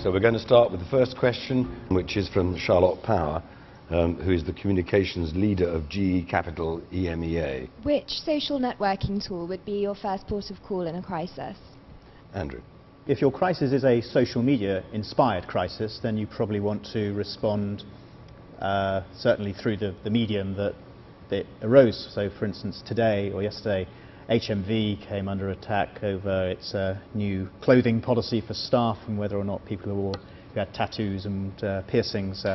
So we're going to start with the first question, which is from Charlotte Power, who is the communications leader of GE Capital EMEA. Which social networking tool would be your first port of call in a crisis? Andrew. If your crisis is a social media inspired crisis, then you probably want to respond certainly through the medium that it arose. So for instance, today or yesterday, HMV came under attack over its new clothing policy for staff and whether or not people who had tattoos and piercings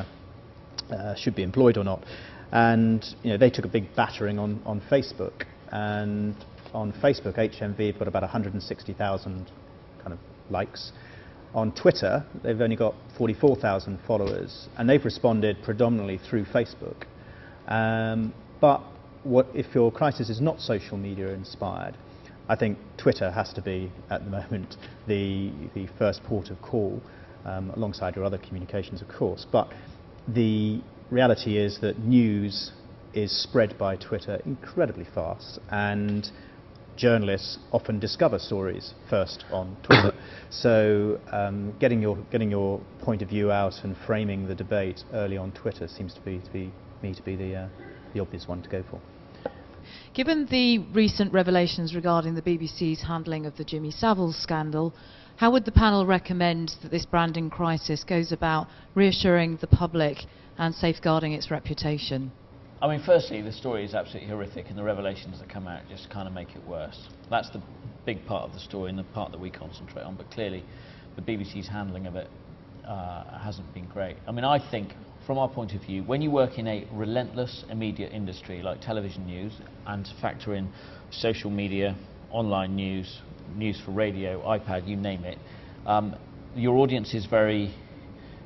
should be employed or not. And they took a big battering on Facebook. And on Facebook, HMV have got about 160,000 kind of likes. On Twitter, they've only got 44,000 followers, and they've responded predominantly through Facebook. But if your crisis is not social media inspired, I think Twitter has to be, at the moment, the first port of call, alongside your other communications, of course. But the reality is that news is spread by Twitter incredibly fast, and journalists often discover stories first on Twitter. So getting your point of view out and framing the debate early on Twitter seems to be the obvious one to go for. Given the recent revelations regarding the BBC's handling of the Jimmy Saville scandal, how would the panel recommend that this branding crisis goes about reassuring the public and safeguarding its reputation? I mean, firstly, the story is absolutely horrific, and the revelations that come out just kind of make it worse. That's the big part of the story and the part that we concentrate on, but clearly the BBC's handling of it hasn't been great. I mean, I think, from our point of view, when you work in a relentless immediate industry like television news, and factor in social media, online news, news for radio, iPad, you name it, your audience is very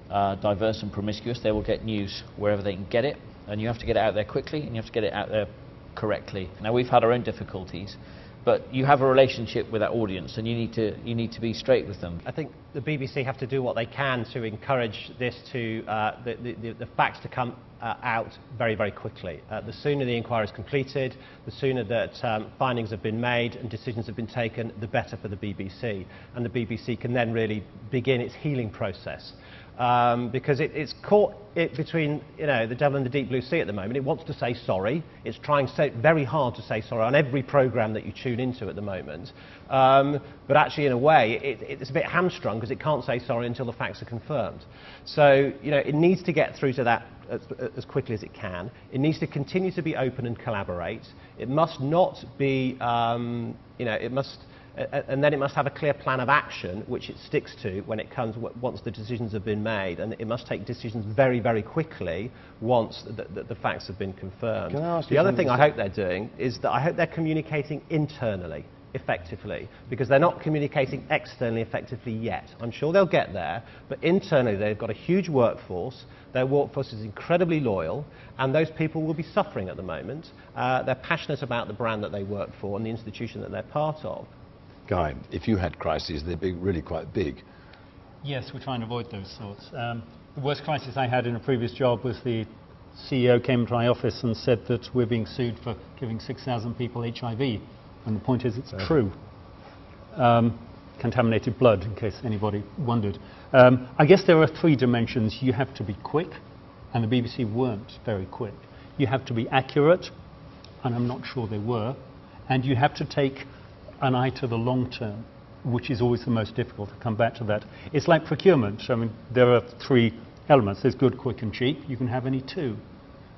diverse and promiscuous. They will get news wherever they can get it, and you have to get it out there quickly, and you have to get it out there correctly. Now, we've had our own difficulties, but you have a relationship with that audience, and you need to be straight with them. I think the BBC have to do what they can to encourage this to the facts to come out very, very quickly. The sooner the inquiry is completed, the sooner that findings have been made and decisions have been taken, the better for the BBC. And the BBC can then really begin its healing process. Because it's caught between the devil and the deep blue sea at the moment. It wants to say sorry. It's trying very hard to say sorry on every programme that you tune into at the moment. But actually, in a way, it's a bit hamstrung because it can't say sorry until the facts are confirmed. So it needs to get through to that as quickly as it can. It needs to continue to be open and collaborate. It must not be, and then it must have a clear plan of action which it sticks to when it comes once the decisions have been made, and it must take decisions very, very quickly once the facts have been confirmed. The other thing I hope they're doing is that I hope they're communicating internally effectively, because they're not communicating externally effectively yet. I'm sure they'll get there, but internally they've got a huge workforce. Their workforce is incredibly loyal, and those people will be suffering at the moment. They're passionate about the brand that they work for and the institution that they're part of. Guy, if you had crises, they'd be really quite big. Yes, we try and avoid those sorts. The worst crisis I had in a previous job was the CEO came to my office and said that we're being sued for giving 6,000 people HIV. And the point is, it's true. Contaminated blood, in case anybody wondered. I guess there are three dimensions. You have to be quick, and the BBC weren't very quick. You have to be accurate, and I'm not sure they were. And you have to take an eye to the long term, which is always the most difficult. To come back to that. It's like procurement. I mean, there are three elements. There's good, quick, and cheap. You can have any two.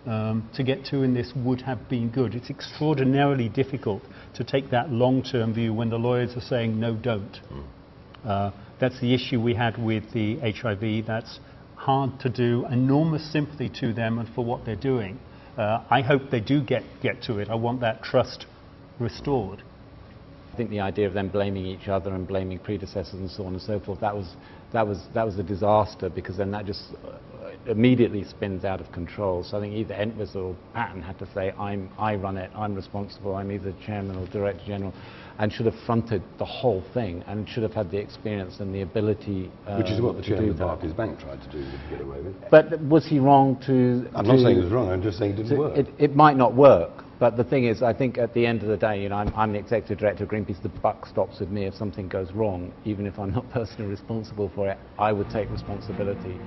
To get two in this would have been good. It's extraordinarily difficult to take that long-term view when the lawyers are saying, no, don't. That's the issue we had with the HIV. That's hard to do. Enormous sympathy to them and for what they're doing. I hope they do get to it. I want that trust restored. I think the idea of them blaming each other and blaming predecessors and so on and so forth, that was a disaster, because then that just immediately spins out of control. So I think either Entwistle or Patton had to say, I run it, I'm responsible, I'm either chairman or director general, and should have fronted the whole thing and should have had the experience and the ability Which is what the to chairman do of that. Barclays Bank tried to do to get away with. But was he wrong to... I'm not saying it was wrong, I'm just saying it didn't work. It might not work, but the thing is, I think at the end of the day, you know, I'm the executive director of Greenpeace, the buck stops with me. If something goes wrong, even if I'm not personally responsible for it, I would take responsibility.